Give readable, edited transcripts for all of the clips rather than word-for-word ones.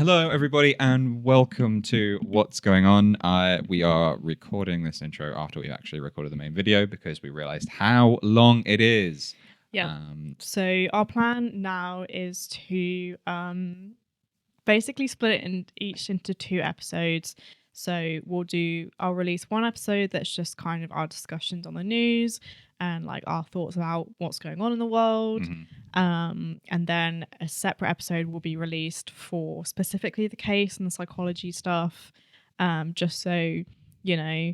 Hello, everybody, and welcome to What's Going On. We are recording this intro after we've actually recorded the main video because we realized how long it is. Yeah. So our plan now is to basically split it into 2 episodes. So I'll release one episode that's just kind of our discussions on the news and like our thoughts about what's going on in the world. And then a separate episode will be released for specifically the case and the psychology stuff. Just so, you know,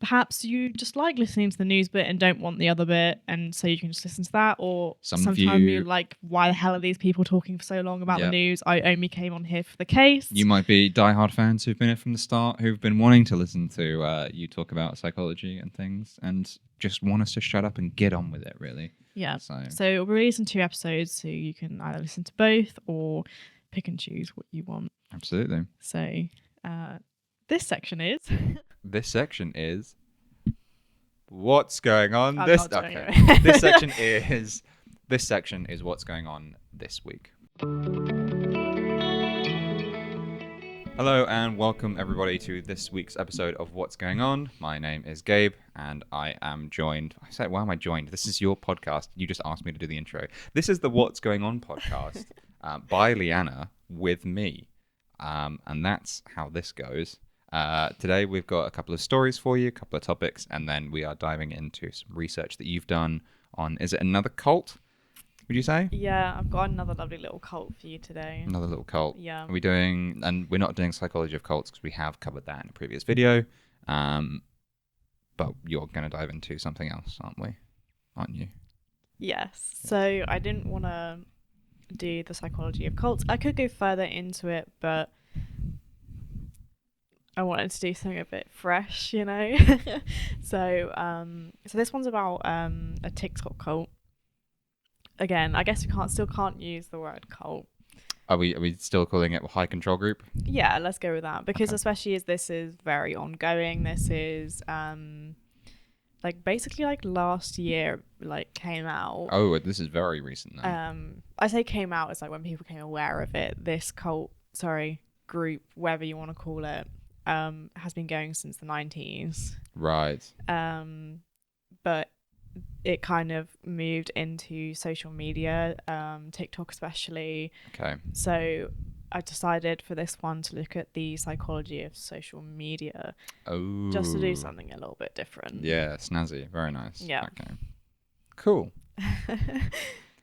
perhaps you just like listening to the news bit and don't want the other bit, and so you can just listen to that. Or sometimes you're like, why the hell are these people talking for so long about the news? I only came on here for the case. You might be diehard fans who've been here from the start, who've been wanting to listen to you talk about psychology and things, and just want us to shut up and get on with it, really. Yeah. So we'll release in 2 episodes, so you can either listen to both or pick and choose what you want. Absolutely. So this section is... This section is what's going on I'm this not doing okay. it. This section is what's going on this week. Hello and welcome everybody to this week's episode of What's Going On. My name is Gabe and I am joined... I said, why am I joined? This is your podcast. You just asked me to do the intro. This is the What's Going On podcast by Leanna with me. And that's how this goes. Today we've got a couple of stories for you, a couple of topics, and then we are diving into some research that you've done on... Is it another cult? Would you say? Yeah, I've got another lovely little cult for you today. Another little cult. Yeah. Are we doing... And we're not doing psychology of cults because we have covered that in a previous video. But you're going to dive into something else, aren't you? Yes. So I didn't want to do the psychology of cults. I could go further into it, but I wanted to do something a bit fresh, you know? So this one's about a TikTok cult. Again, I guess we still can't use the word cult. Are we still calling it a high control group? Yeah, let's go with that. Because Okay. especially as this is very ongoing, this is basically last year came out. Oh, this is very recent now. I say came out, it's like when people became aware of it. This group, whatever you want to call it, has been going since the 90s. Right. But it kind of moved into social media, TikTok especially. Okay. So I decided for this one to look at the psychology of social media. Oh. Just to do something a little bit different. Yeah, snazzy. Very nice. Yeah. Okay. Cool.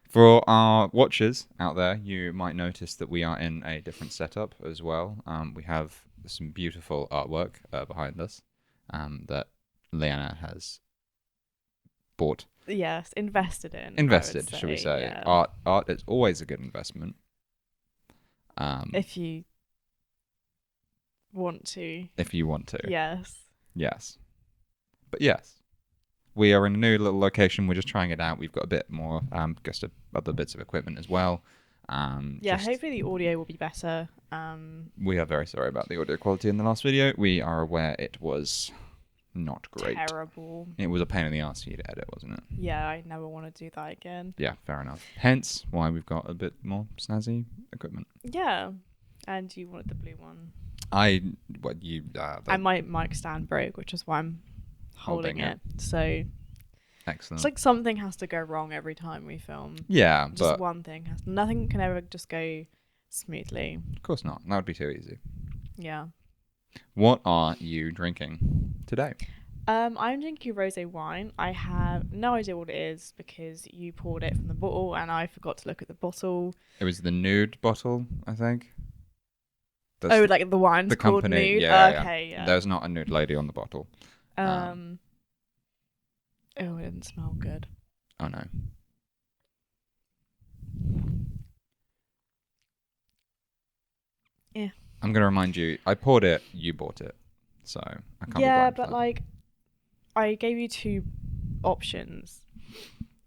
For our watchers out there, you might notice that we are in a different setup as well. We have some beautiful artwork behind us that Leanna has bought. Yes, invested in. Invested, should we say. Yeah. Art is always a good investment. If you want to. If you want to. Yes. Yes. But yes. We are in a new little location. We're just trying it out. We've got a bit more, just other bits of equipment as well. Hopefully the audio will be better. We are very sorry about the audio quality in the last video. We are aware it was not great. Terrible. It was a pain in the arse for you to edit, wasn't it? Yeah, I never want to do that again. Yeah, fair enough. Hence why we've got a bit more snazzy equipment. Yeah. And you wanted the blue one. I my mic stand broke, which is why I'm holding it. So excellent. It's like something has to go wrong every time we film. Yeah, just one thing nothing can ever just go smoothly. Of course not. That would be too easy. Yeah. What are you drinking today? I'm drinking rosé wine. I have no idea what it is because you poured it from the bottle and I forgot to look at the bottle. It was the nude bottle, I think. Like the wine's the called company, nude? Yeah, okay, yeah. There's not a nude lady on the bottle. Oh, it didn't smell good. Oh no. Yeah. I'm going to remind you, I poured it, you bought it. So I can't be but that. I gave you 2 options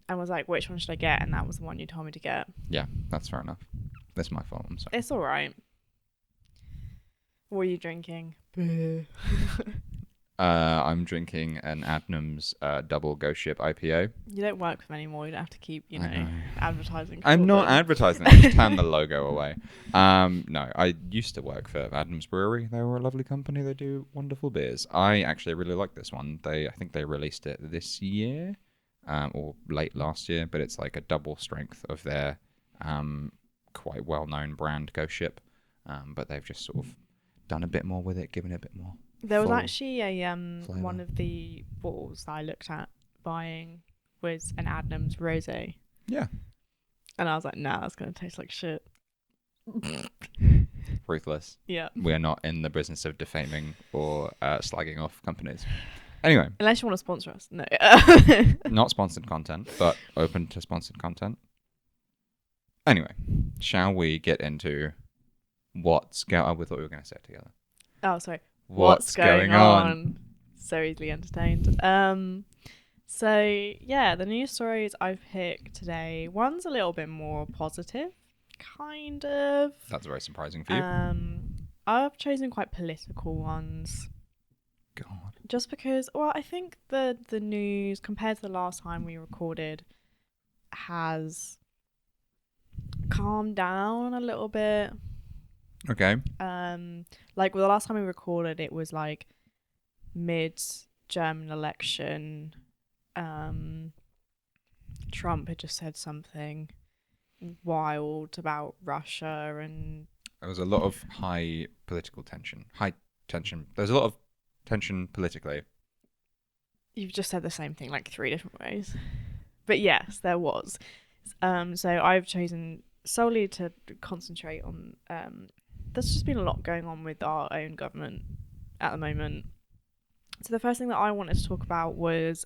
and was like, which one should I get? And that was the one you told me to get. Yeah, that's fair enough. That's my fault, I'm sorry. It's alright. What are you drinking? I'm drinking an Adnams double Ghost Ship IPA. You don't work with them anymore. You don't have to keep, I know. advertising. I'm for not them. advertising. I just turned the logo away. No, I used to work for Adnams Brewery. They were a lovely company. They do wonderful beers. I actually really like this one. I think they released it this year, or late last year. But it's like a double strength of their quite well-known brand Ghost Ship. But they've just sort of done a bit more with it, given it a bit more. There was full actually a flavour. one of the bottles that I looked at buying was an Adnams Rosé, Yeah. and I was like, nah, that's gonna taste like shit. Ruthless. Yeah. We are not in the business of defaming or slagging off companies. Anyway, Unless you want to sponsor us. No. not sponsored content, but open to sponsored content. Anyway, shall we get into what's going on? We thought we were going to say it together. Oh, sorry. What's going on? So easily entertained. So yeah, the news stories I've picked today. One's a little bit more positive, kind of. That's very surprising for you. I've chosen quite political ones. God. Just because, well, I think the news compared to the last time we recorded has calmed down a little bit. Okay. Like the last time we recorded, it was like mid German election. Trump had just said something wild about Russia, and There was a lot of high political tension. High tension. There's a lot of tension politically. you've just said the same thing like 3 different ways. But yes, there was. So I've chosen solely to concentrate on. There's just been a lot going on with our own government at the moment. So the first thing that I wanted to talk about was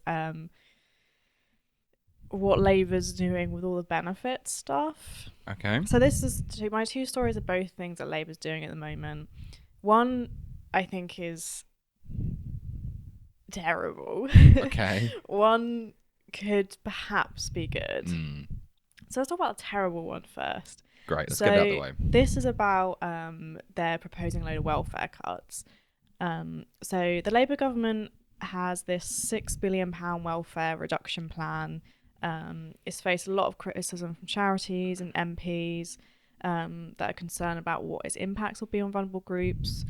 what Labour's doing with all the benefits stuff. Okay. So this is my two stories are both things that Labour's doing at the moment. One I think is terrible. Okay. One could perhaps be good. Mm. So let's talk about the terrible one first. Great. Let's get it out of the way. This is about they're proposing a load of welfare cuts. So the Labour government has this £6 billion welfare reduction plan. It's faced a lot of criticism from charities and MPs that are concerned about what its impacts will be on vulnerable groups.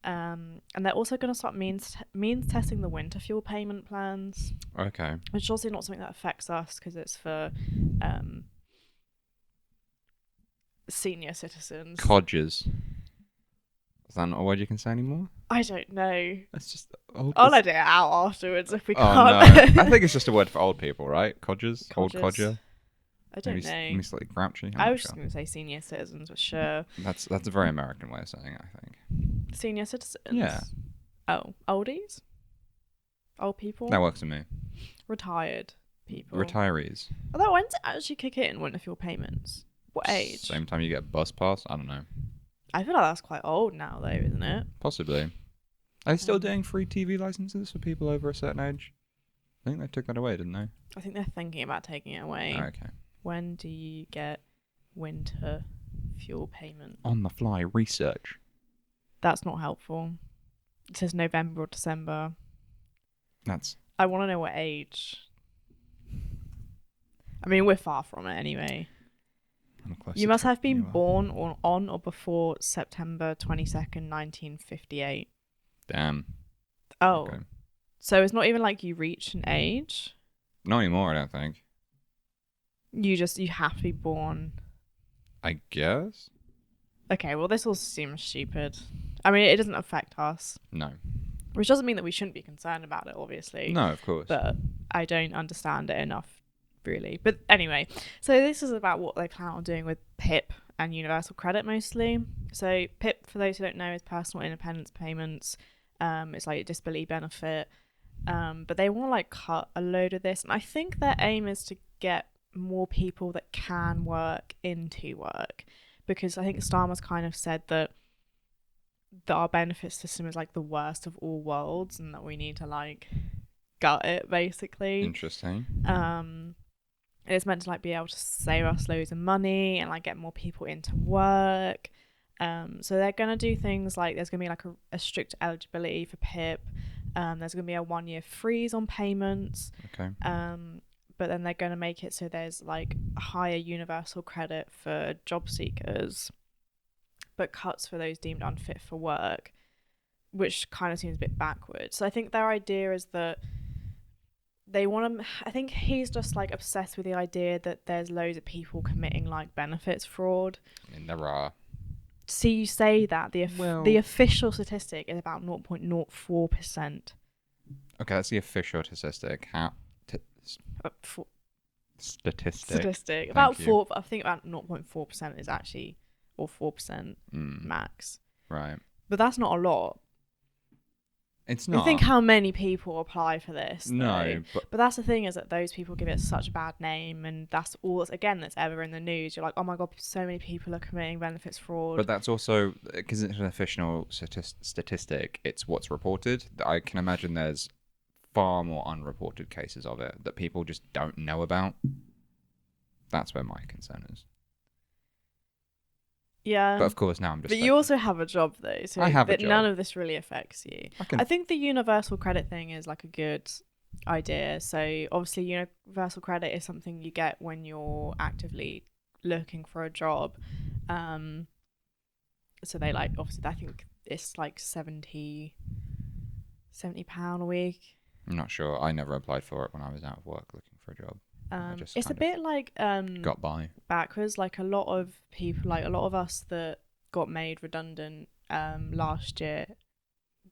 And they're also going to start means testing the winter fuel payment plans. Okay. Which is also not something that affects us because it's for senior citizens. Codgers. Is that not a word you can say anymore? I don't know. That's just old. I'll edit it out afterwards if we Oh can't. no! I think it's just a word for old people, right? Codgers, old Codgers. codger. I don't Maybe, know. maybe slightly grouchy. I'm I not was just sure. going to say senior citizens, but sure. That's a very American way of saying it, I think. Senior citizens? Yeah. Oh, oldies? Old people? That works for me. Retired people. Retirees. Although, when does it actually kick in, winter fuel payments? What age? Same time you get a bus pass? I don't know. I feel like that's quite old now, though, isn't it? Possibly. Are they still doing free TV licenses for people over a certain age? I think they took that away, didn't they? I think they're thinking about taking it away. Oh, okay. When do you get winter fuel payment? On the fly research. That's not helpful. It says November or December. That's... I want to know what age. I mean, we're far from it anyway. You must have been born on or before September 22nd, 1958. Damn. Oh. Okay. So it's not even like you reach an age? Not anymore, I don't think. You have to be born. I guess? Okay, well, this all seems stupid. I mean, it doesn't affect us. No. Which doesn't mean that we shouldn't be concerned about it, obviously. No, of course. But I don't understand it enough, really. But anyway, so this is about what they plan on doing with PIP and universal credit mostly. So PIP, for those who don't know, is personal independence payments. It's like a disability benefit. But they want to like cut a load of this. And I think their aim is to get more people that can work into work. Because I think Starmer's kind of said that our benefit system is like the worst of all worlds and that we need to like gut it, basically. Interesting. It's meant to like be able to save us loads of money and like get more people into work. So they're gonna do things like there's gonna be like a strict eligibility for PIP. There's going to be a 1-year freeze on payments. Okay. But then they're going to make it so there's like a higher universal credit for job seekers, but cuts for those deemed unfit for work, which kind of seems a bit backwards. So I think their idea is that they want to, I think he's just like obsessed with the idea that there's loads of people committing like benefits fraud. I mean, there are. So you say that the official statistic is about 0.04%. Okay, that's the official statistic. Statistic. About Thank you. 4. I think about 0.4% is actually, or 4% max. Right. But that's not a lot. It's not. I think how many people apply for this. No, but that's the thing, is that those people give it such a bad name, and that's all that's ever in the news. You're like, oh my god, so many people are committing benefits fraud. But that's also because it's an official statistic. It's what's reported. I can imagine there's far more unreported cases of it that people just don't know about. That's where my concern is. Yeah. But of course, now I'm just. But you also have a job though, so I have a job. None of this really affects you. I think the universal credit thing is like a good idea. So obviously, universal credit is something you get when you're actively looking for a job. So they like, obviously, I think it's like £70 a week. I'm not sure. I never applied for it when I was out of work looking for a job. It's a bit like got by backwards. Like a lot of people, like a lot of us that got made redundant last year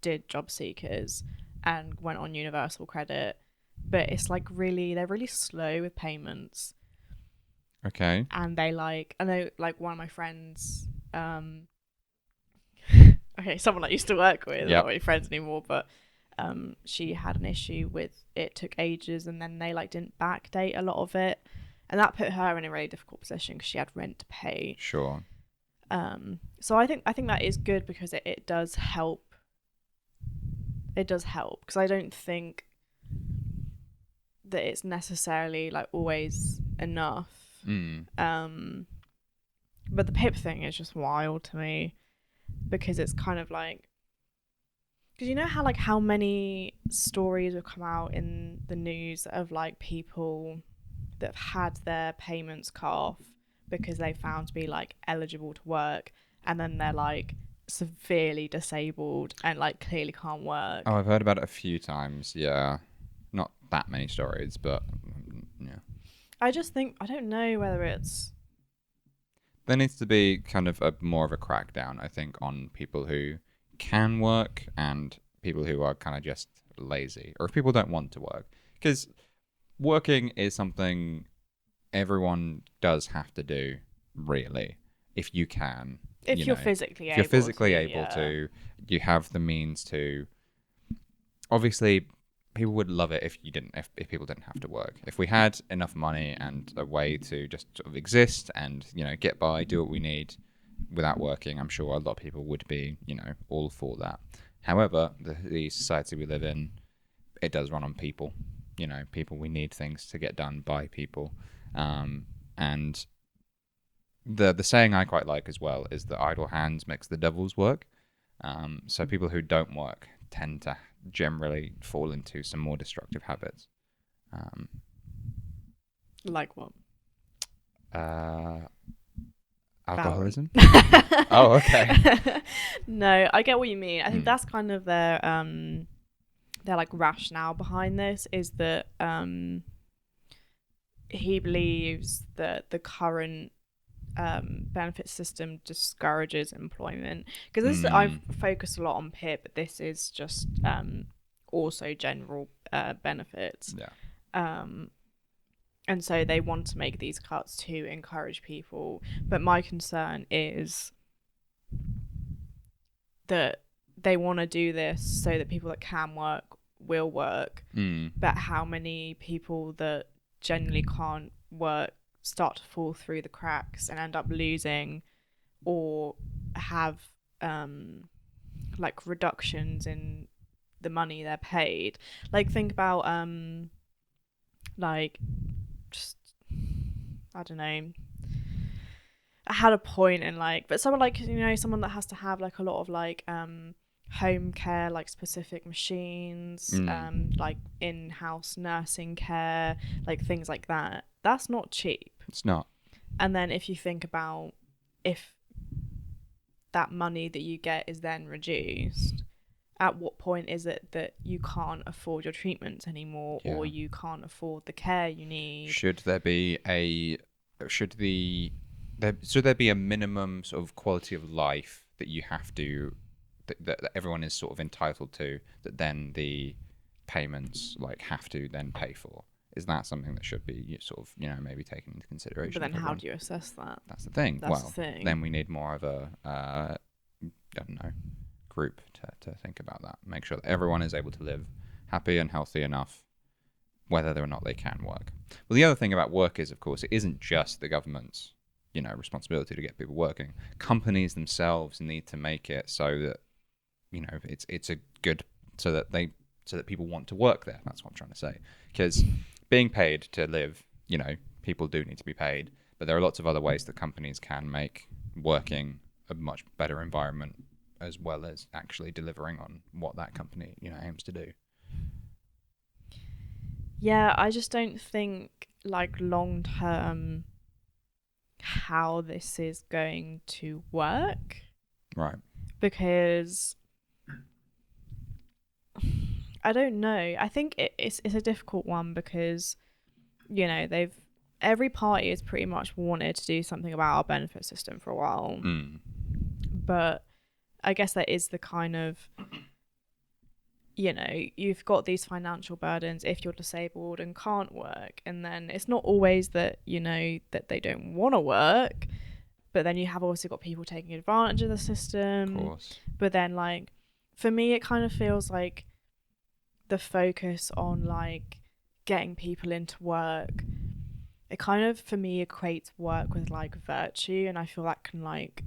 did job seekers and went on universal credit, but it's like they're really slow with payments. Okay. And they I know like one of my friends, okay, someone I used to work with, not really friends anymore, but she had an issue with it took ages, and then they like didn't backdate a lot of it, and that put her in a really difficult position because she had rent to pay. Sure. So I think that is good because it does help. It does help because I don't think that it's necessarily like always enough. But the PIP thing is just wild to me because it's kind of like, because you know how many stories have come out in the news of like people that have had their payments cut off because they found to be like eligible to work, and then they're like severely disabled and like clearly can't work. Oh, I've heard about it a few times. Yeah, not that many stories, but yeah. I just think, I don't know whether it's, there needs to be kind of more of a crackdown, I think, on people who can work and people who are kind of just lazy, or if people don't want to work, because working is something everyone does have to do, really, if you can. If you're physically able to, you have the means to. Obviously, people would love it if people didn't have to work. If we had enough money and a way to just sort of exist and, get by, do what we need without working, I'm sure a lot of people would be, all for that. However, the society we live in, it does run on people. People, we need things to get done by people. And the saying I quite like as well is that idle hands makes the devil's work. So people who don't work tend to generally fall into some more destructive habits. Like what? Alcoholism. Oh, okay. No, I get what you mean. I think that's kind of their like rationale behind this, is that he believes that the current benefit system discourages employment, because I've focused a lot on PIP, but this is just also general benefits. And so they want to make these cuts to encourage people, but my concern is that they want to do this so that people that can work will work, but how many people that genuinely can't work start to fall through the cracks and end up losing or have like reductions in the money they're paid. Like think about like just, I don't know, I had a point in like, but someone like, someone that has to have like a lot of like home care, like specific machines, like in-house nursing care, like things like that. That's not cheap. It's not. And then if you think about if that money that you get is then reduced, at what point is it that you can't afford your treatments anymore, or you can't afford the care you need? Should there be a minimum sort of quality of life that you have to that everyone is sort of entitled to, that then the payments like have to then pay for? Is that something that should be sort of, maybe taken into consideration? But then how do you assess that? That's the thing. Then we need more of a I don't know, group to think about that. Make sure that everyone is able to live happy and healthy enough, whether or not they can work. Well, the other thing about work is, of course, it isn't just the government's responsibility to get people working. Companies themselves need to make it so that it's a good so that people want to work there. That's what I'm trying to say. Because being paid to live, people do need to be paid, but there are lots of other ways that companies can make working a much better environment, as well as actually delivering on what that company aims to do. Yeah, I just don't think like long term how this is going to work. Right. Because I don't know. I think it's a difficult one because every party has pretty much wanted to do something about our benefit system for a while. But I guess that is the kind of you've got these financial burdens if you're disabled and can't work, and then it's not always that that they don't want to work, but then you have also got people taking advantage of the system. Of course. But then like for me it kind of feels like the focus on like getting people into work, it kind of for me equates work with like virtue, and I feel that can like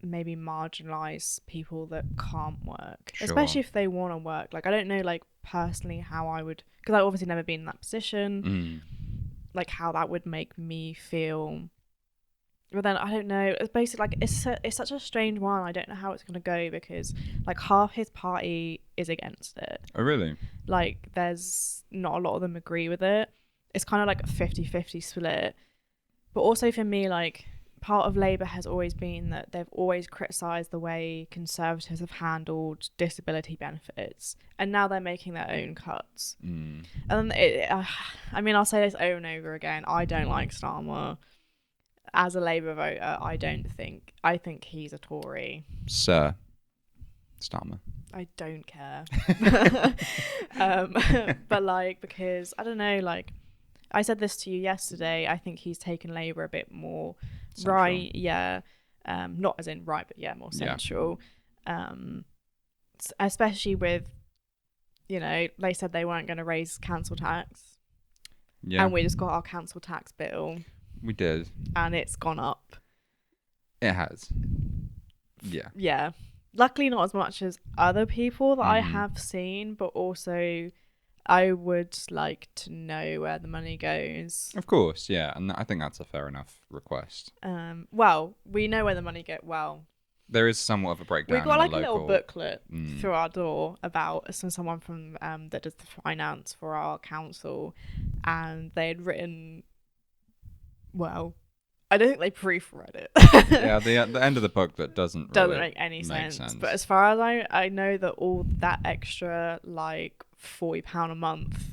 maybe marginalize people that can't work. Sure. Especially if they want to work. Like I don't know like personally how I would, because I've obviously never been in that position, like how that would make me feel. But then I don't know, it's basically like it's such a strange one. I don't know how it's going to go because like half his party is against it. Oh really? Like there's not a lot of them agree with it. It's kind of like a 50-50 split. But also for me, like part of Labour has always been that they've always criticised the way Conservatives have handled disability benefits, and now they're making their own cuts. And I mean, I'll say this over and over again, I don't like Starmer. As a Labour voter, I think he's a Tory. Sir Starmer. I don't care. But like, because I don't know, like I said this to you yesterday, I think he's taken Labour a bit more central. Right, yeah. Not as in right, but yeah, more central. Yeah. Especially with, they said they weren't going to raise council tax. Yeah. And we just got our council tax bill. We did. And it's gone up. It has. Yeah. Yeah. Luckily not as much as other people that I have seen, but also I would like to know where the money goes. Of course, yeah, and I think that's a fair enough request. Well, we know where the money goes. Well, there is somewhat of a breakdown. We've got like a little booklet through our door about someone from that does the finance for our council, and they had written. Well, I don't think they proofread it. Yeah, the end of the booklet doesn't really make any sense. But as far as I know that all that extra like £40 a month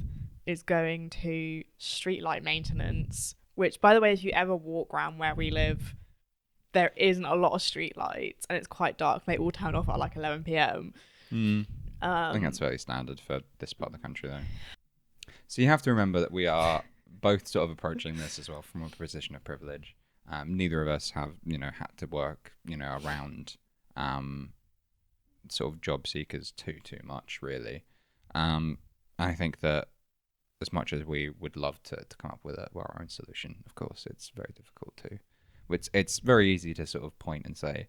is going to streetlight maintenance, which by the way, if you ever walk around where we live, there isn't a lot of streetlights and it's quite dark. They all turn off at like 11 p.m. I think that's fairly standard for this part of the country though. So you have to remember that we are both sort of approaching this as well from a position of privilege. Neither of us have had to work around sort of job seekers too much really. I think that as much as we would love to come up with our own solution, of course, it's very difficult to. It's very easy to sort of point and say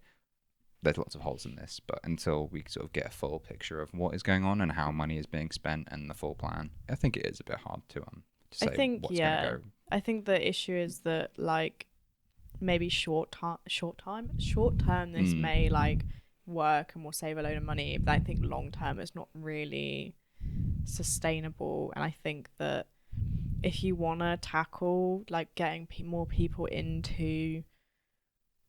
there's lots of holes in this, but until we sort of get a full picture of what is going on and how money is being spent and the full plan, I think it is a bit hard to say what's going to go. I think the issue is that like maybe short term this may like work and we'll save a load of money, but I think long term it's not really sustainable. And I think that if you want to tackle like getting more people into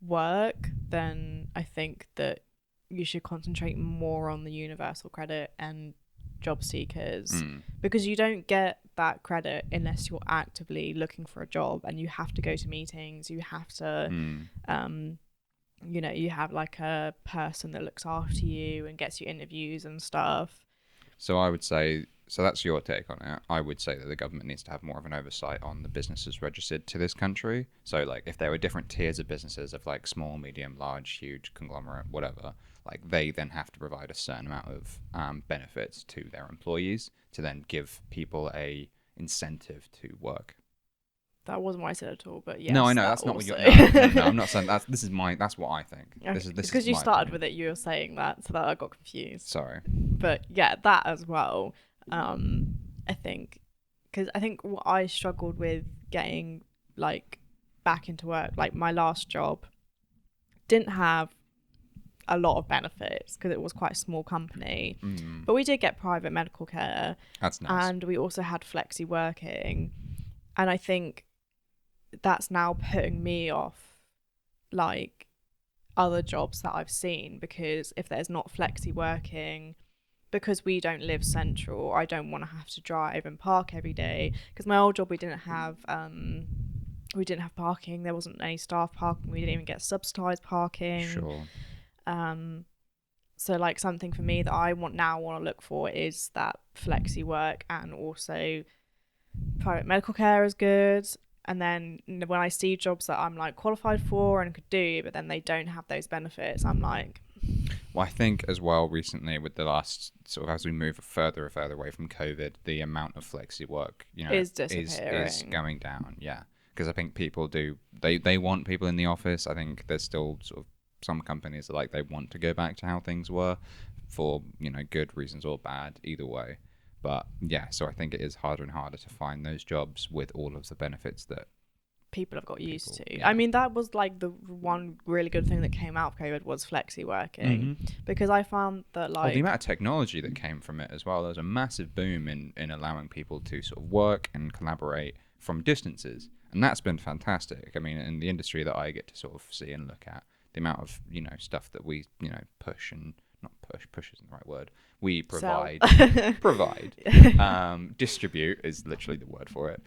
work, then I think that you should concentrate more on the universal credit and job seekers, because you don't get that credit unless you're actively looking for a job, and you have to go to meetings, you have to you know, you have like a person that looks after you and gets you interviews and stuff. So I would say, so that's your take on it. I would say that the government needs to have more of an oversight on the businesses registered to this country. So like if there were different tiers of businesses of like small, medium, large, huge, conglomerate, whatever, like they then have to provide a certain amount of benefits to their employees to then give people a incentive to work. That wasn't what I said at all, but yes. No, I know that that's not also. what you're. No, I'm not saying that. That's what I think. Okay. This is because you my started opinion. with it, you were saying that, so that I got confused. Sorry. But yeah, that as well. I think, because I think what I struggled with getting like back into work, like my last job didn't have a lot of benefits because it was quite a small company, but we did get private medical care. That's nice. And we also had flexi working, and I think that's now putting me off like other jobs that I've seen, because if there's not flexi working, because we don't live central, I don't want to have to drive and park every day, because my old job we didn't have parking, there wasn't any staff parking, we didn't even get subsidized parking. Sure. So like something for me that I want to look for is that flexi work, and also private medical care is good. And then when I see jobs that I'm like qualified for and could do, but then they don't have those benefits, I'm like... Well, I think as well recently with the last sort of as we move further and further away from COVID, the amount of flexi work, you know, is disappearing. Is going down. Yeah, because I think people they want people in the office. I think there's still sort of some companies that like they want to go back to how things were for, you know, good reasons or bad, either way. But yeah, so I think it is harder and harder to find those jobs with all of the benefits that people have got used to. Yeah. I mean, that was like the one really good thing that came out of COVID was flexi working, because I found that like the amount of technology that came from it as well. There was a massive boom in allowing people to sort of work and collaborate from distances, and that's been fantastic. I mean, in the industry that I get to sort of see and look at, the amount of, you know, stuff that we, you know, push isn't the right word. We provide, distribute is literally the word for it.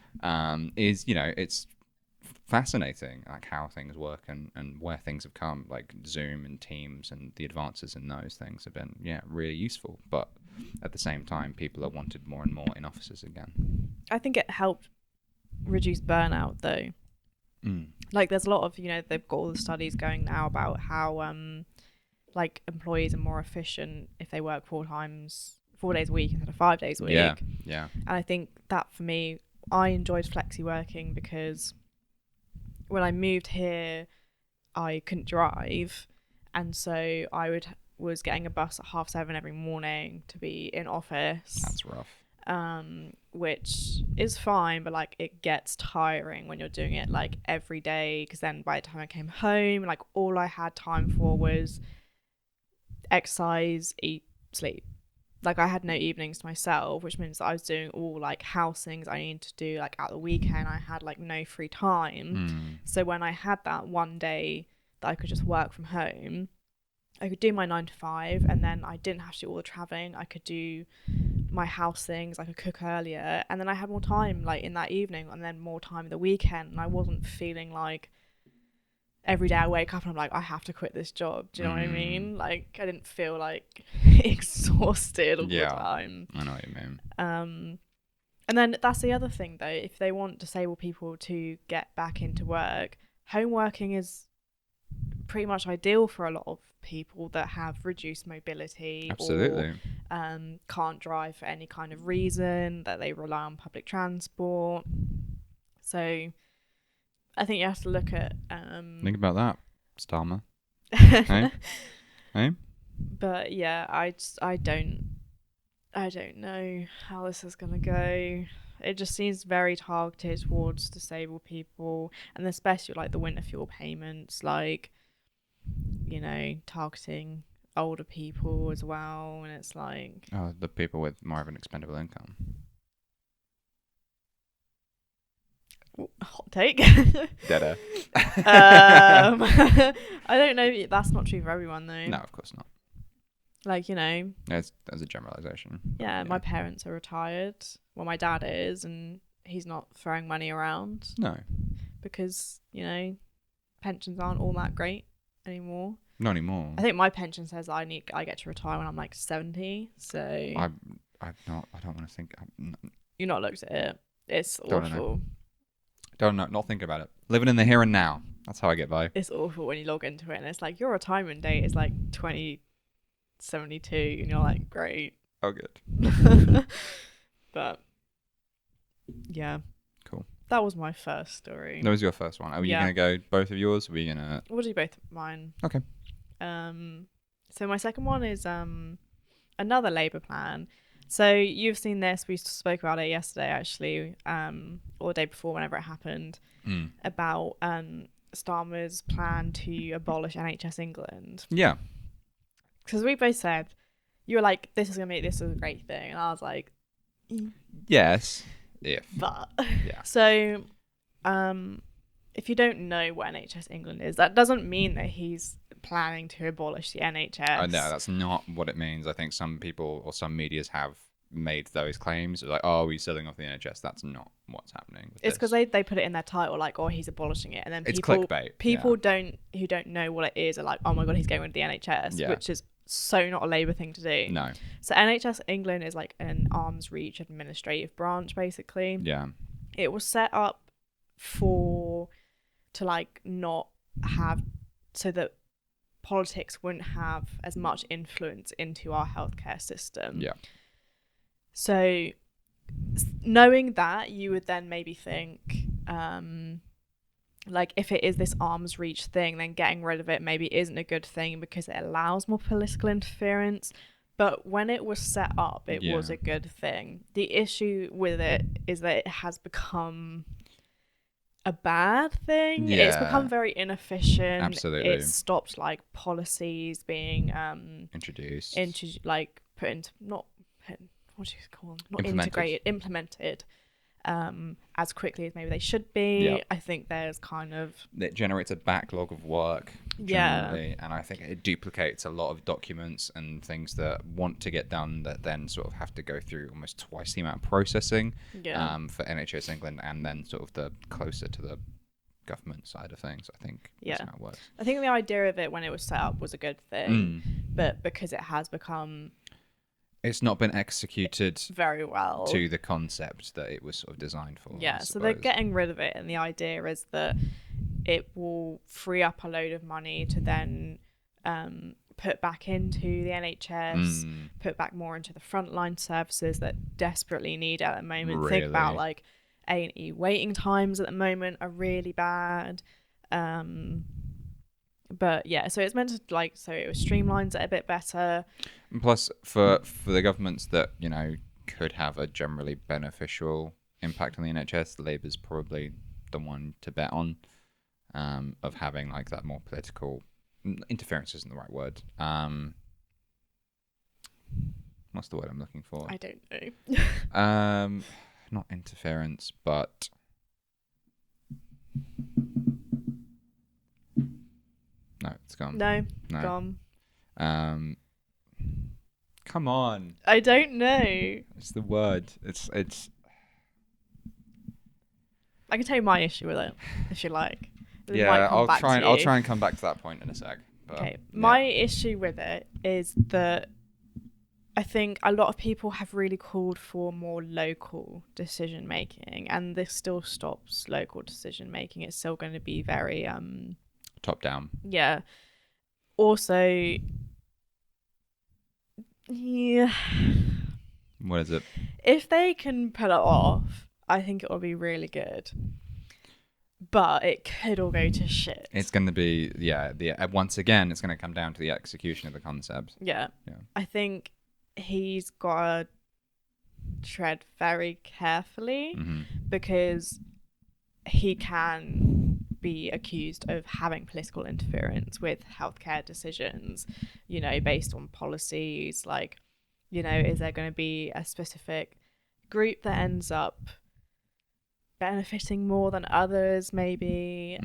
Is, you know, it's fascinating like how things work and where things have come, like Zoom and Teams, and the advances in those things have been really useful. But at the same time, people are wanted more and more in offices again. I think it helped reduce burnout though. Like there's a lot of, you know, they've got all the studies going now about how like employees are more efficient if they work 4 days a week instead of 5 days a week. Yeah. And I think that for me, I enjoyed flexi working because when I moved here, I couldn't drive, and so I was getting a bus at 7:30 every morning to be in office. That's rough. Which is fine, but like it gets tiring when you're doing it like every day, because then by the time I came home, like all I had time for was exercise, eat, sleep. Like I had no evenings to myself, which means that I was doing all like house things I needed to do like at the weekend. I had like no free time. So when I had that one day that I could just work from home, I could do my 9 to 5, and then I didn't have to do all the traveling. I could do my house things, I could cook earlier, and then I had more time like in that evening, and then more time in the weekend, and I wasn't feeling like every day I wake up and I'm like, I have to quit this job. Do you know what I mean? Like I didn't feel like exhausted all the time. I know what you mean. And then that's the other thing though, if they want disabled people to get back into work, home working is pretty much ideal for a lot of people that have reduced mobility. Absolutely. Or can't drive for any kind of reason, that they rely on public transport. So I think you have to look at think about that, Starmer. Hey? But yeah, I don't know how this is gonna go. It just seems very targeted towards disabled people, and especially like the winter fuel payments, like, you know, targeting older people as well, and it's like, Oh, the people with more of an expendable income. hot take. Dead air. I don't know. That's not true for everyone though. No, of course not. Like, you know, That's a generalization. yeah, my parents are retired. Well, my dad is, and he's not throwing money around No, because, you know, pensions aren't all that great anymore. not anymore. I think my pension says I get to retire when I'm like 70. So I don't want to think. you're not looked at it. It's Don't awful. Don't know. Not thinking about it. Living in the here and now. That's how I get by. It's awful when you log into it and it's like your retirement date is like 2072, and you're like, great. Oh, good. But yeah, Cool. that was my first story. That was your first one. Are you gonna go both of yours? Or are we gonna? We'll do both of mine. Okay. So my second one is another Labour plan. So you've seen this. We spoke about it yesterday, actually, or the day before, whenever it happened, about Starmer's plan to abolish NHS England. Yeah. Because we both said, you were like, this is gonna make this a great thing, and I was like, Yes. If. but Yeah. So, if you don't know what NHS England is, that doesn't mean that he's planning to abolish the NHS. Oh, no, that's not what it means. I think some people or some medias have made those claims. Like, oh, he's selling off the NHS. That's not what's happening. It's because they put it in their title, like, oh, he's abolishing it, and then It's people clickbait. People who don't know what it is are like, oh my god, he's going with the NHS, Yeah. which is so not a Labour thing to do. No. So NHS England is like an arm's reach administrative branch, basically. Yeah. It was set up to like not have, so that politics wouldn't have as much influence into our healthcare system. Yeah. So knowing that, you would then maybe think, like, if it is this arm's reach thing, then getting rid of it maybe isn't a good thing because it allows more political interference. But when it was set up, it was a good thing. The issue with it is that it has become a bad thing. Yeah. It's become very inefficient. Absolutely. It stopped like policies being Introduced. put into not what do you call them? Not Implemented. integrated, implemented as quickly as maybe they should be. Yep. I think there's kind of It generates a backlog of work. Generally, and I think it duplicates a lot of documents and things that want to get done that then sort of have to go through almost twice the amount of processing for NHS England, and then sort of the closer to the government side of things. I think that's how it works. I think the idea of it when it was set up was a good thing, but because it has become, it's not been executed very well to the concept that it was sort of designed for. Yeah, so they're getting rid of it, and the idea is that it will free up a load of money to then put back into the NHS, put back more into the frontline services that desperately need it at the moment. Really? Think about like A&E waiting times at the moment are really bad. But yeah, so it's meant to so it streamlines it a bit better. And plus, for the governments that could have a generally beneficial impact on the NHS, Labour's probably the one to bet on. Of having like that more political interference isn't the right word. What's the word I'm looking for? I don't know. Not interference, but no, it's gone. No, No. gone. Come on. I don't know. It's the word. It's. I can tell you my issue with it if you like. Yeah, I'll try and come back to that point in a sec. But, okay, my issue with it is that I think a lot of people have really called for more local decision making, and this still stops local decision making. It's still going to be very top down. Yeah. Also, yeah. What is it? If they can pull it off, I think it will be really good. But it could all go to shit. It's going to be, once again, it's going to come down to the execution of the concept. Yeah. I think he's got to tread very carefully because he can be accused of having political interference with healthcare decisions, you know, based on policies. Like, you know, is there going to be a specific group that ends up benefiting more than others, maybe?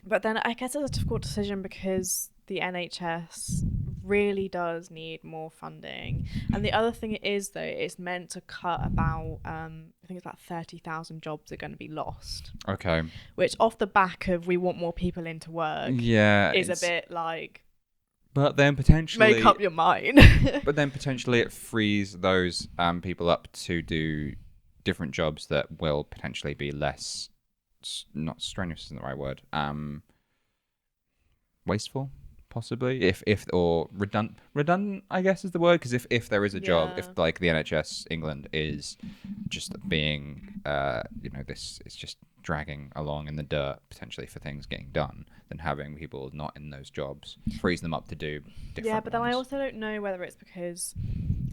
But then I guess it's a difficult decision because the NHS really does need more funding. And the other thing it is, though, it's meant to cut about, I think it's about 30,000 jobs are going to be lost. Okay. Which, off the back of we want more people into work, is a bit like... But then potentially... Make up your mind. But then potentially it frees those people up to do different jobs that will potentially be less... Not strenuous isn't the right word. Wasteful, possibly, if or redundant, I guess is the word. Because if there is a job, if like the NHS England is just being, this is just dragging along in the dirt potentially for things getting done, then having people not in those jobs frees them up to do different. Yeah, but then I also don't know whether it's because,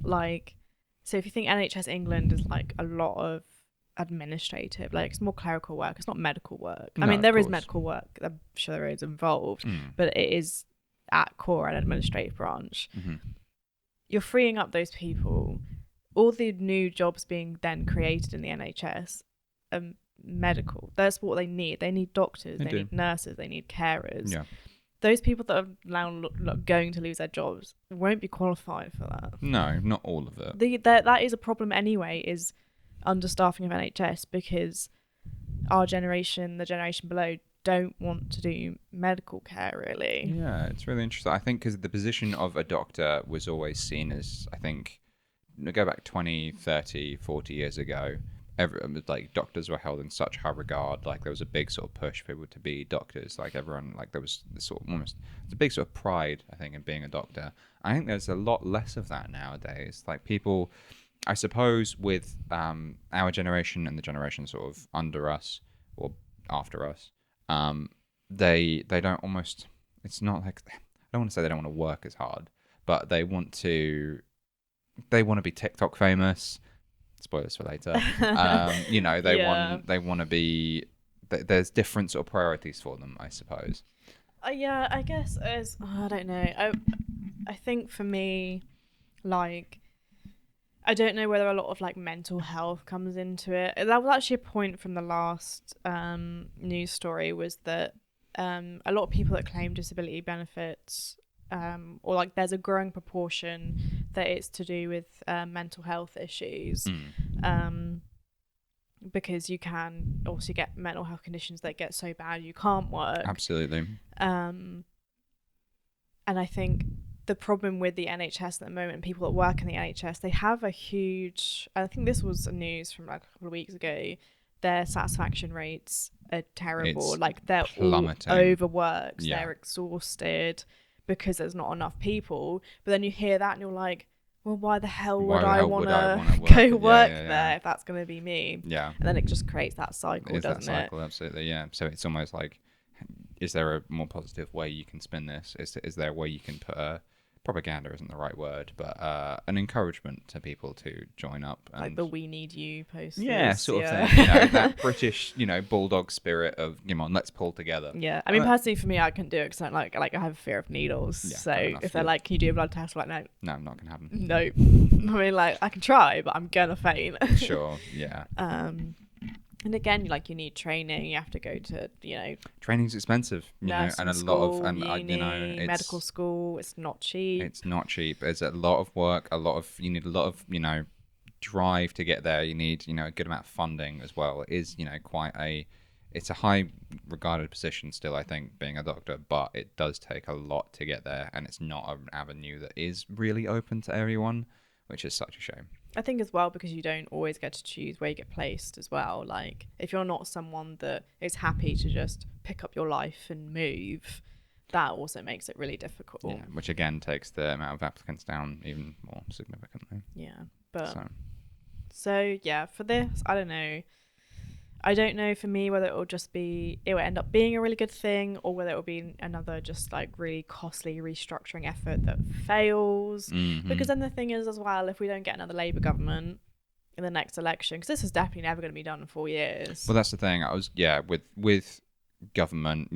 like, so if you think NHS England is like a lot of administrative, like it's more clerical work, it's not medical work. I mean, there is medical work, I'm sure there is involved, but it is at core an administrative branch. You're freeing up those people. All the new jobs being then created in the NHS are medical. That's what they need. They need doctors, they need nurses, they need carers. Those people that are now going to lose their jobs won't be qualified for that. No, not all of it. That is a problem anyway, is understaffing of NHS, because our generation, the generation below, don't want to do medical care, really. Yeah, it's really interesting. I think because the position of a doctor was always seen as, I think, go back 20, 30, 40 years ago, like doctors were held in such high regard. Like there was a big sort of push for people to be doctors. Like everyone, like there was this sort of almost, it's a big sort of pride, I think, in being a doctor. I think there's a lot less of that nowadays. Like people... I suppose with our generation and the generation sort of under us or after us, they don't almost... It's not like... I don't want to say they don't want to work as hard, but they want to be TikTok famous. Spoilers for later. They want to be... There's different sort of priorities for them, I suppose. Yeah, I guess I don't know. I think for me, like... I don't know whether a lot of like mental health comes into it. That was actually a point from the last news story, was that a lot of people that claim disability benefits, or like there's a growing proportion that it's to do with mental health issues, because you can also get mental health conditions that get so bad you can't work. Absolutely. And I think the problem with the NHS at the moment, people that work in the NHS, they have a huge... I think this was news from like a couple of weeks ago. Their satisfaction rates are terrible. It's like they're plummeting. All overworked. Yeah. They're exhausted because there's not enough people. But then you hear that and you're like, well, why the hell would I want to go work there if that's going to be me? Yeah. And then it just creates that cycle, doesn't it? That cycle, absolutely, yeah. So it's almost like, is there a more positive way you can spin this? Is there a way you can put a... Propaganda isn't the right word, but an encouragement to people to join up. And, like the "we need you" posters. Yeah, sort of thing. That British, bulldog spirit of, come on, let's pull together. Yeah, I mean, personally for me, I couldn't do it because I have a fear of needles. Yeah, so if they're like, can you do a blood test? I'm like, no. No, not gonna happen. No. I mean, like, I can try, but I'm gonna faint. Sure, yeah. And again, like, you need training. You have to go to, training's expensive, and a lot of, uni, medical school. It's not cheap. It's not cheap. It's a lot of work. You need a lot of, drive to get there. You need, a good amount of funding as well. It is, it's a high regarded position still, I think, being a doctor, but it does take a lot to get there, and it's not an avenue that is really open to everyone, which is such a shame. I think as well, because you don't always get to choose where you get placed as well. Like, if you're not someone that is happy to just pick up your life and move, that also makes it really difficult. Yeah, which again takes the amount of applicants down even more significantly. Yeah, but so yeah, for this, I don't know. I don't know for me whether it will end up being a really good thing, or whether it will be another just like really costly restructuring effort that fails. Mm-hmm. Because then the thing is as well, if we don't get another Labour government, in the next election, because this is definitely never going to be done in 4 years. Well, that's the thing. With government,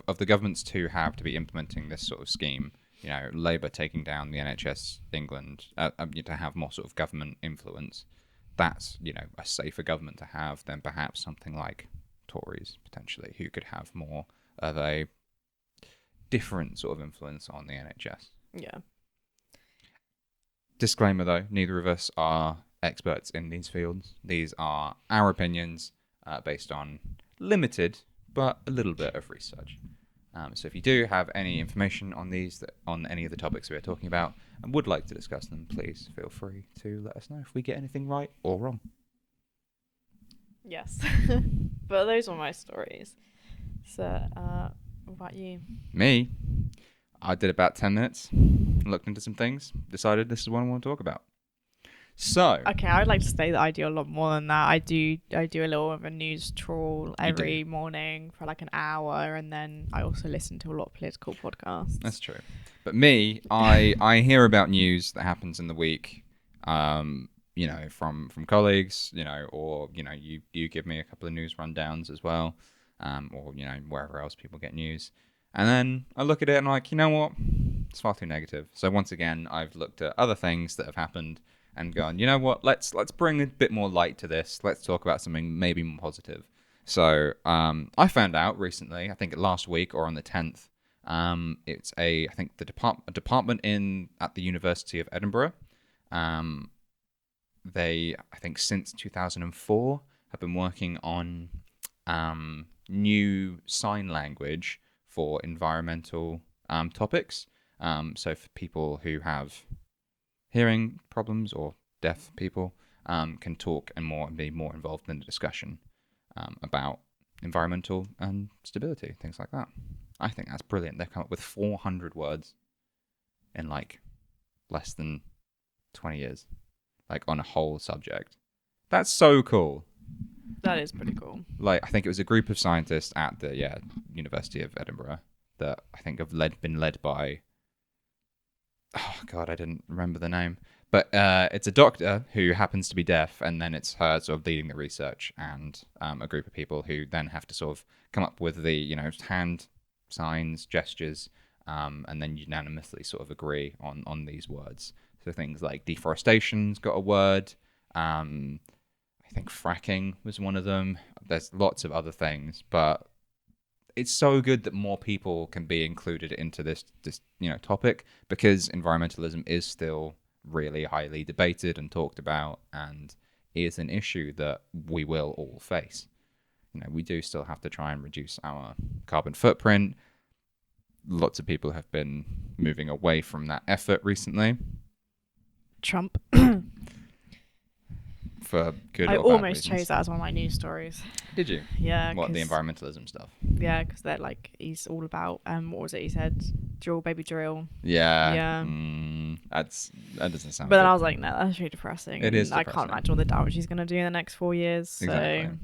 of the governments to have to be implementing this sort of scheme, Labour taking down the NHS England, to have more sort of government influence, that's, a safer government to have than perhaps something like Tories, potentially, who could have more of a different sort of influence on the NHS. Yeah. Disclaimer, though, neither of us are experts in these fields. These are our opinions based on limited but a little bit of research. So if you do have any information on on any of the topics we're talking about and would like to discuss them, please feel free to let us know if we get anything right or wrong. Yes. But those are my stories. So, what about you? Me? I did about 10 minutes, looked into some things, decided this is what I want to talk about. So... Okay, I would like to say that I do a lot more than that. I do a little of a news trawl every morning for like an hour, and then I also listen to a lot of political podcasts. That's true. But me, I hear about news that happens in the week, from colleagues, or, you give me a couple of news rundowns as well, or, wherever else people get news. And then I look at it and I'm like, you know what? It's far too negative. So once again, I've looked at other things that have happened and gone, you know what? Let's bring a bit more light to this. Let's talk about something maybe more positive. So I found out recently, I think last week or on the 10th, it's I think a department at the University of Edinburgh. They, I think since 2004, have been working on new sign language for environmental topics. So for people who have hearing problems or deaf people, can talk and be more involved in the discussion about environmental and stability, things like that. I think that's brilliant. They've come up with 400 words in like less than 20 years, like on a whole subject. That's so cool. That is pretty cool. Like, I think it was a group of scientists at the University of Edinburgh that I think have been led by, oh god, I didn't remember the name, but it's a doctor who happens to be deaf, and then it's her sort of leading the research, and a group of people who then have to sort of come up with the hand signs, gestures, and then unanimously sort of agree on these words. So things like deforestation's got a word. I think fracking was one of them. There's lots of other things, but it's so good that more people can be included into this topic, because environmentalism is still really highly debated and talked about, and is an issue that we will all face. We do still have to try and reduce our carbon footprint. Lots of people have been moving away from that effort recently. Trump. For good I or bad almost reasons. chose that as one of my news stories. Did you? Yeah. What, the environmentalism stuff? Yeah, because they're like, he's all about, what was it he said? Drill, baby, drill. Yeah. Yeah. That doesn't sound But good. then I was like, no, that's really depressing. It is I can't imagine all the damage he's going to do in the next 4 years. So. Exactly.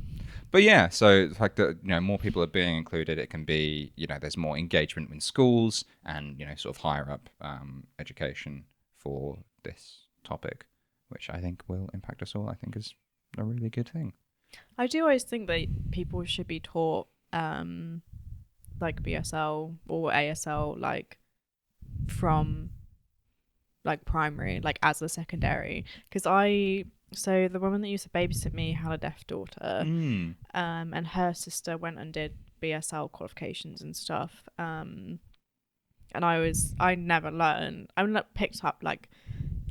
But yeah, so the fact that more people are being included, it can be there's more engagement in schools and sort of higher up education for this topic, which I think will impact us all. I think is a really good thing. I do always think that people should be taught like BSL or ASL like from like primary, like as a secondary, because so the woman that used to babysit me had a deaf daughter, and her sister went and did BSL qualifications and stuff, and I never learned. I picked up like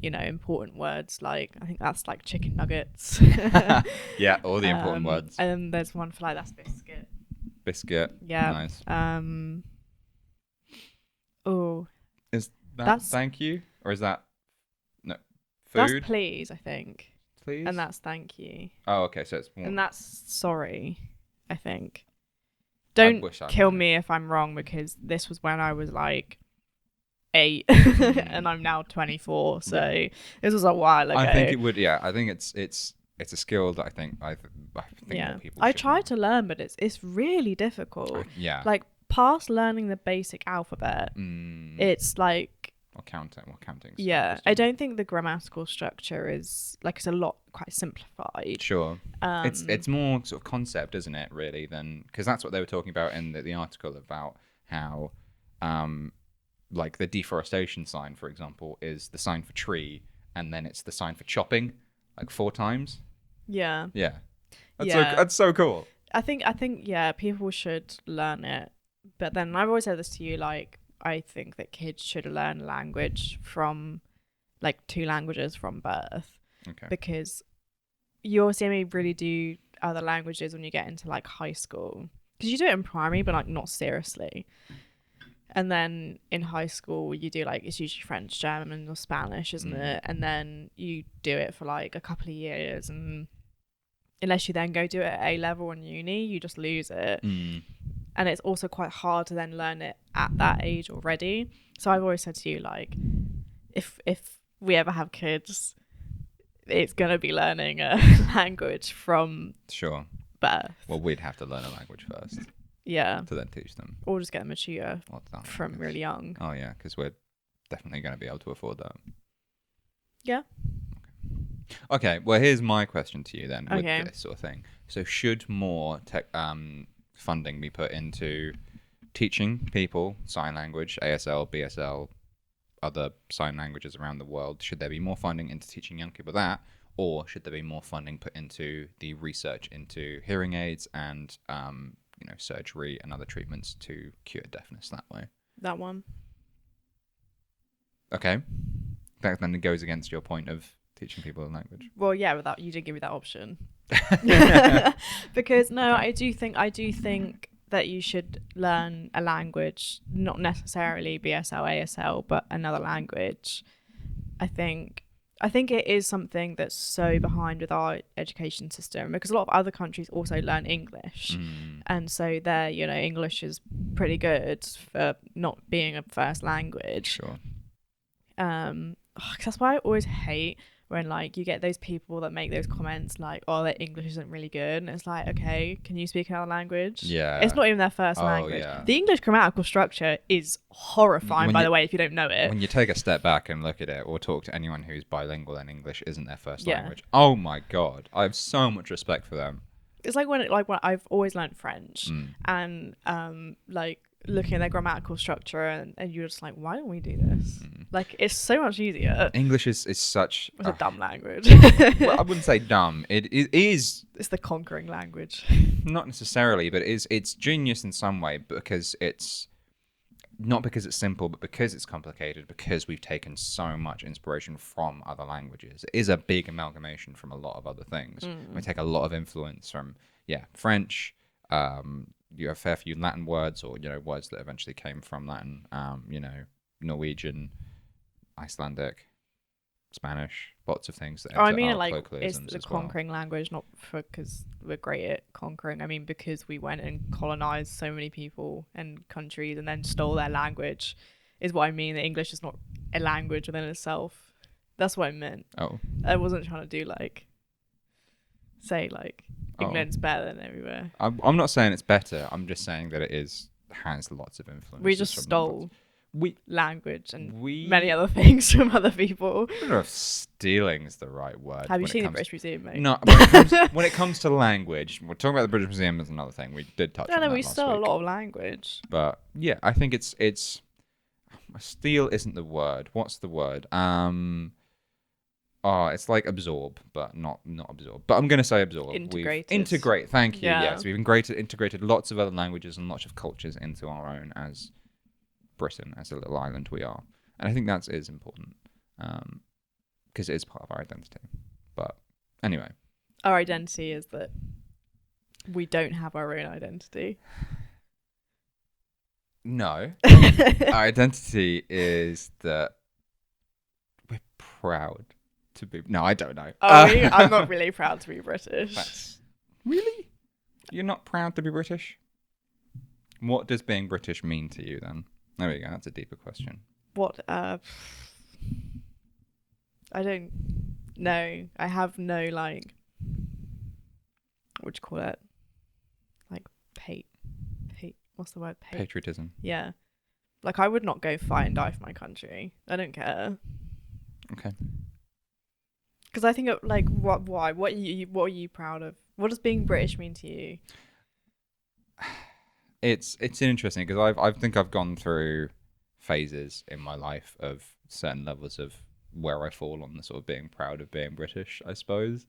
important words, like I think that's like chicken nuggets. Yeah, all the important words. And there's one for like that's biscuit. Yeah. Nice. Oh, Is that's thank you, or is that no food? That's please, I think. Please. And that's thank you. Oh, okay. So it's more... And that's sorry, I think. Don't kill me if I'm wrong, because this was when I was like 8 and I'm now 24, so this was a while ago. I think it would. Yeah, I think it's a skill that I think more people. I tried to learn, but it's really difficult. Yeah. Like past learning the basic alphabet, it's like or counting. Well, counting's Yeah, I interesting. don't think the grammatical structure is like, it's a lot quite simplified. Sure. It's more sort of concept, isn't it? Really, than because that's what they were talking about in the article about how, like the deforestation sign, for example, is the sign for tree, and then it's the sign for chopping, like 4 times. Yeah. Yeah. Yeah. That's so cool. I think yeah, people should learn it. But then I've always said this to you, like, I think that kids should learn language from, like, 2 languages from birth. Okay. Because you'll see me really do other languages when you get into, like, high school. Because you do it in primary, but, like, not seriously. And then in high school, you do, like, it's usually French, German, or Spanish, isn't it? And then you do it for, like, a couple of years. And unless you then go do it at A level in uni, you just lose it. And it's also quite hard to then learn it at that age already. So I've always said to you, like, if we ever have kids, it's going to be learning a language from Sure. birth. Well, we'd have to learn a language first Yeah. to then teach them. Or just get them a tutor What's that? from really young. Oh, yeah, because we're definitely going to be able to afford that. Yeah. Okay, well, here's my question to you then with Okay. this sort of thing. So should more funding be put into teaching people sign language, ASL, BSL, other sign languages around the world? Should there be more funding into teaching young people that? Or should there be more funding put into the research into hearing aids and, surgery and other treatments to cure deafness that way? That one. Okay. That then goes against your point of teaching people a language. Well, yeah, without you didn't give me that option. Because no, I do think that you should learn a language, not necessarily BSL, ASL, but another language. I think it is something that's so behind with our education system, because a lot of other countries also learn English, and so there, English is pretty good for not being a first language. Sure. 'Cause that's why I always hate when, like, you get those people that make those comments like, oh, their English isn't really good, and it's like, okay, can you speak another language? Yeah. It's not even their first language. Yeah. The English grammatical structure is horrifying, by the way, if you don't know it. When you take a step back and look at it, or talk to anyone who's bilingual and English isn't their first language, oh my god, I have so much respect for them. It's like when I've always learned French, and like, looking at their grammatical structure, and you're just like, why don't we do this? Like, it's so much easier. English is such a dumb language. Well, I wouldn't say dumb. It is. It's the conquering language. Not necessarily, but it's genius in some way, because it's not because it's simple, but because it's complicated, because we've taken so much inspiration from other languages. It is a big amalgamation from a lot of other things. We take a lot of influence from French, you have a fair few Latin words, or words that eventually came from Latin, Norwegian, Icelandic, Spanish, lots of things that I mean, like, colloquialisms it's the as well. conquering language, not because we're great at conquering. I mean, because we went and colonized so many people and countries and then stole their language, is what I mean. That English is not a language within itself. That's what I meant. Oh. I wasn't trying to do, like, say, like, England's better than everywhere. I'm not saying it's better. I'm just saying that it has lots of influence. We just stole language and many other things from other people. I don't know if stealing's the right word. Have you seen the British Museum, mate? No, when it comes to language, we're talking about the British Museum as another thing. We did touch on that we last stole week. a lot of language. But yeah, I think it's steal isn't the word. What's the word? It's like absorb, but not absorb. But I'm going to say absorb. Integrate. Thank you. Yes, we've integrated lots of other languages and lots of cultures into our own as Britain, as a little island we are. And I think that is important, because it is part of our identity. But anyway. Our identity is that we don't have our own identity. No. Our identity is that we're proud to be... No, I don't know. I'm not really proud to be British. Really? You're not proud to be British? What does being British mean to you then? There we go. That's a deeper question. What? I don't know. I have no, like... What do you call it? Like, what's the word? Patriotism. Yeah. Like, I would not go fight and die for my country. I don't care. Okay. Because I think, like, why? What are you proud of? What does being British mean to you? It's interesting because I think I've gone through phases in my life of certain levels of where I fall on the sort of being proud of being British, I suppose.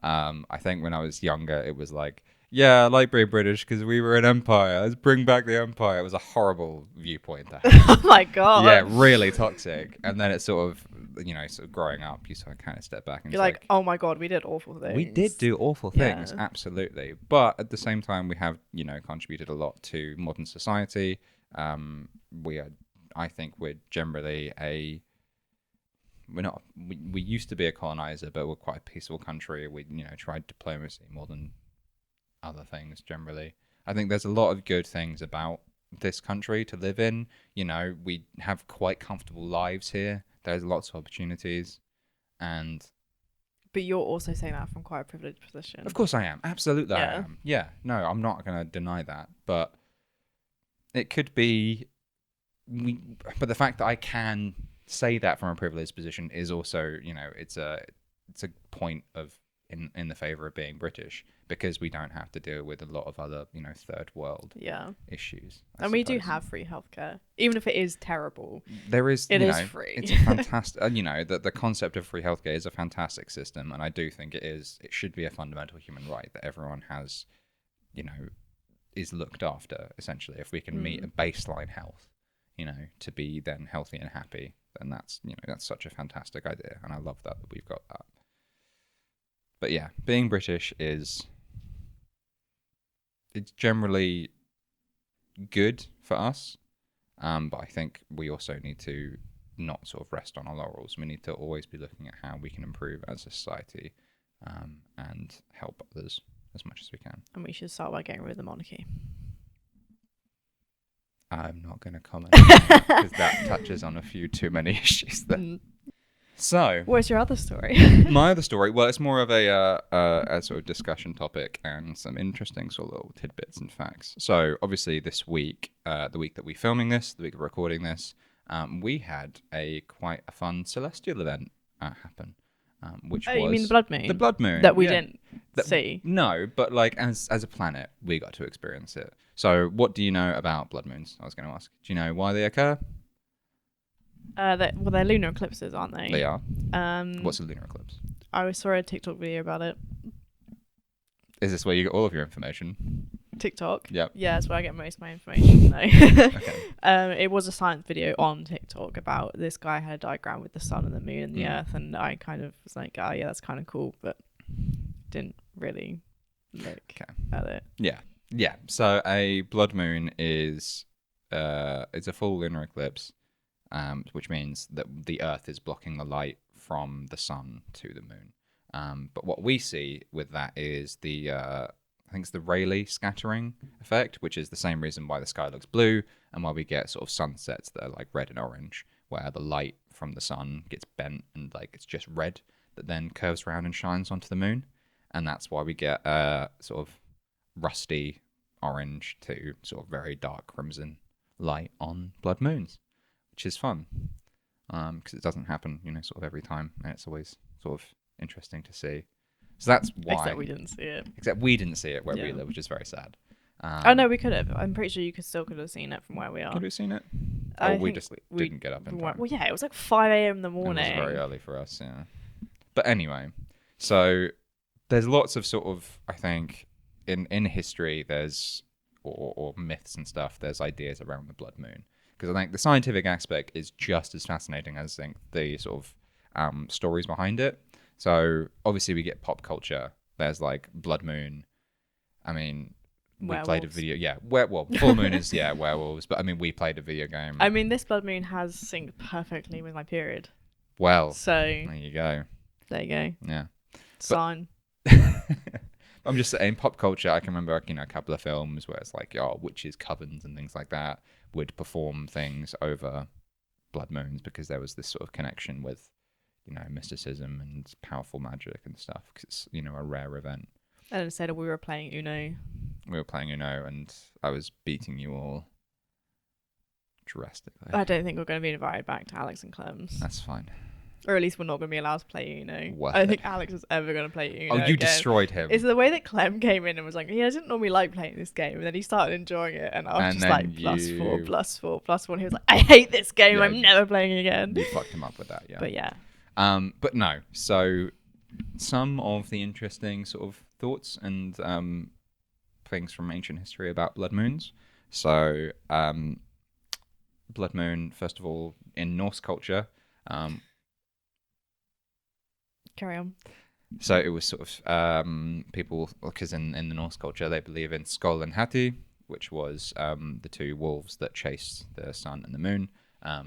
I think when I was younger, it was like, yeah, I like being British because we were an empire. Let's bring back the empire. It was a horrible viewpoint to have. Oh my god. Yeah, really toxic. And then it's sort of, sort of growing up, you sort of kind of step back and You're like, oh my god, we did awful things. we did do awful things, Yeah. absolutely. But at the same time, we have, contributed a lot to modern society. I think we're generally we used to be a colonizer, but we're quite a peaceful country. We, tried diplomacy more than other things generally. I think there's a lot of good things about this country to live in. We have quite comfortable lives here. There's lots of opportunities. But you're also saying that from quite a privileged position. Of course I am. Absolutely Yeah. I am. Yeah. No, I'm not going to deny that. But it could be... But the fact that I can say that from a privileged position is also, it's a point of in the favor of being British, because we don't have to deal with a lot of other, third world issues. And we do have free healthcare, even if it is terrible. There is, it is free. It's a fantastic, the concept of free healthcare is a fantastic system, and I do think it should be a fundamental human right that everyone has, is looked after. Essentially, if we can meet a baseline health, to be then healthy and happy, then that's such a fantastic idea, and I love that we've got that. But yeah, being British it's generally good for us, but I think we also need to not sort of rest on our laurels. We need to always be looking at how we can improve as a society, and help others as much as we can. And we should start by getting rid of the monarchy. I'm not going to comment because that touches on a few too many issues there. So, what's your other story? My other story, well, it's more of a sort of discussion topic and some interesting sort of little tidbits and facts. So, obviously, this week, the week that we're filming this, the week of recording this, we had quite a fun celestial event happen, which was... you mean the blood moon? The blood moon. That we didn't see. No, but like as a planet, we got to experience it. So, what do you know about blood moons? I was going to ask. Do you know why they occur? They're lunar eclipses, aren't they? They are. What's a lunar eclipse? I saw a TikTok video about it. Is this where you get all of your information? TikTok? Yep. Yeah, that's where I get most of my information. No. Okay. It was a science video on TikTok about this guy had a diagram with the sun and the moon and the earth, and I kind of was like, oh yeah, that's kind of cool, but didn't really look at it. Yeah. Yeah. So a blood moon is it's a full lunar eclipse. Which means that the Earth is blocking the light from the sun to the moon. But what we see with that is I think it's the Rayleigh scattering effect, which is the same reason why the sky looks blue and why we get sort of sunsets that are like red and orange, where the light from the sun gets bent and like it's just red that then curves around and shines onto the moon. And that's why we get sort of rusty orange to sort of very dark crimson light on blood moons, which is fun, because it doesn't happen, sort of every time, and it's always sort of interesting to see. So that's why. Except we didn't see it. Except we didn't see it where we live, which is very sad. Oh no, we could have. I'm pretty sure you could have seen it from where we are. Could we have seen it? We just didn't get up in time. Well, yeah, it was like 5 a.m. in the morning. It was very early for us, yeah. But anyway, so there's lots of sort of, I think, in history, there's or myths and stuff. There's ideas around the blood moon. Because I think the scientific aspect is just as fascinating as I think the sort of stories behind it. So obviously we get pop culture. There's like blood moon. I mean, we played a video. Yeah, full moon is werewolves. But I mean, we played a video game. I mean, this blood moon has synced perfectly with my period. Well, so there you go. There you go. Yeah. Sign. I'm just saying, pop culture, I can remember, a couple of films where it's like, witches' covens and things like that would perform things over blood moons because there was this sort of connection with, mysticism and powerful magic and stuff, because it's, a rare event. And instead we were playing Uno. We were playing Uno and I was beating you all drastically. I don't think we're going to be invited back to Alex and Clem's. That's fine. Or at least we're not going to be allowed to play Uno. Worth I don't it. think Alex is ever going to play Uno. Oh, you again. destroyed him. It's the way that Clem came in and was like, yeah, I didn't normally like playing this game. And then he started enjoing it. And I was And just then like, +4, +4, +1. And he was like, I hate this game. Yeah, I'm never playing again. You fucked him up with that, yeah. But yeah. But no. So some of the interesting sort of thoughts and things from ancient history about blood moons. So blood moon, first of all, in Norse culture. Carry on. So it was sort of people, because in the Norse culture they believe in Skoll and Hati, which was the two wolves that chased the sun and the moon.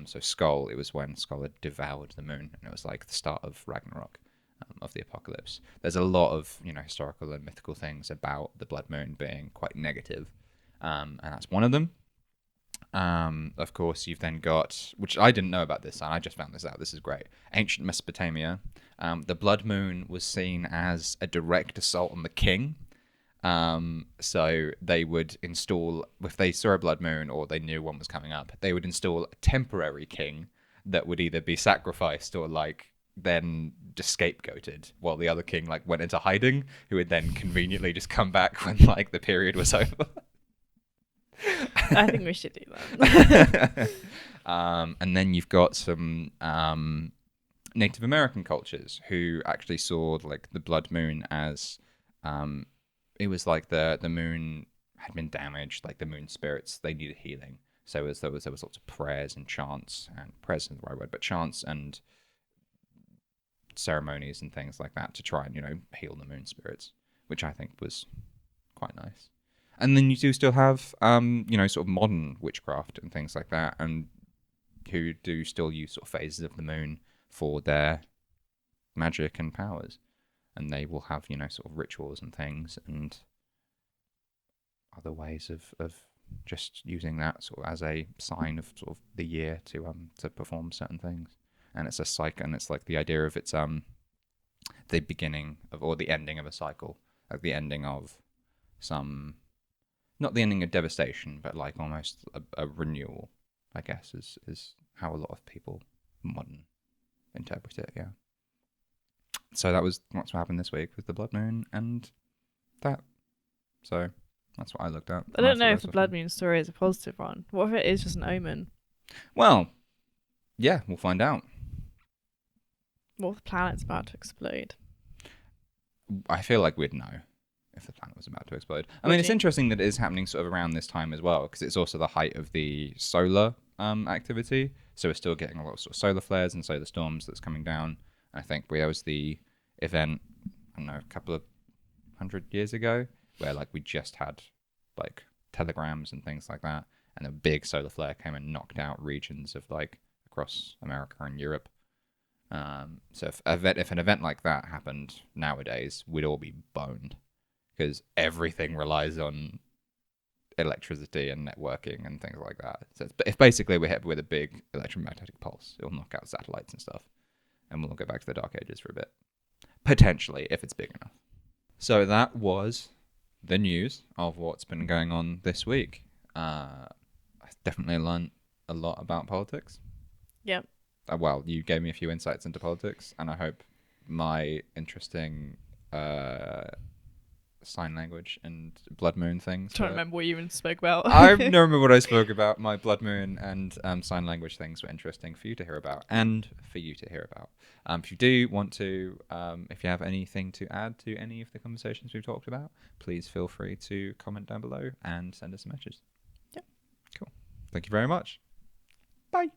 So Skoll, it was when Skoll had devoured the moon, and it was like the start of Ragnarok, of the apocalypse. There's a lot of historical and mythical things about the blood moon being quite negative, and that's one of them. Of course, you've then got, which I didn't know about this, and I just found this out. This is great. Ancient Mesopotamia, the blood moon was seen as a direct assault on the king. So they would install, if they saw a blood moon or they knew one was coming up, they would install a temporary king that would either be sacrificed or then just scapegoated, while the other king went into hiding, who would then conveniently just come back when the period was over. I think we should do that. And then you've got some Native American cultures who actually saw the blood moon as it was like the moon had been damaged, the moon spirits, they needed healing. So there was lots of prayers and chants, and prayers isn't the right word, but chants and ceremonies and things like that to try and heal the moon spirits, which I think was quite nice. And then you do still have sort of modern witchcraft and things like that, and who do still use sort of phases of the moon for their magic and powers, and they will have sort of rituals and things and other ways of just using that sort of as a sign of sort of the year to perform certain things. And it's a cycle, and it's the idea of it's the beginning of, or the ending of a cycle, the ending of some, not the ending of devastation, but almost a renewal, I guess, is how a lot of people modern interpret it. Yeah. So that's what happened this week with the blood moon and that. So that's what I looked at. I don't know if the blood moon story is a positive one. What if it is just an omen? Well, yeah, we'll find out. What if the planet's about to explode? I feel like we'd know if the planet was about to explode. I mean, it's interesting that it is happening sort of around this time as well, because it's also the height of the solar activity. So we're still getting a lot of sort of solar flares and solar storms that's coming down. I think there was the event, I don't know, a couple of 100 years ago, where we just had telegrams and things like that, and a big solar flare came and knocked out regions of across America and Europe. So if an event like that happened nowadays, we'd all be boned, because everything relies on electricity and networking and things like that. So if basically we're hit with a big electromagnetic pulse, it'll knock out satellites and stuff, and we'll go back to the Dark Ages for a bit. Potentially, if it's big enough. So that was the news of what's been going on this week. I definitely learned a lot about politics. Yep. Well, you gave me a few insights into politics, and I hope my interesting sign language and blood moon things. I don't remember what you even spoke about. I don't remember what I spoke about. My blood moon and sign language things were interesting for you to hear about, and for you to hear about. If you do want to, if you have anything to add to any of the conversations we've talked about, please feel free to comment down below and send us a message. Yep. Cool. Thank you very much. Bye.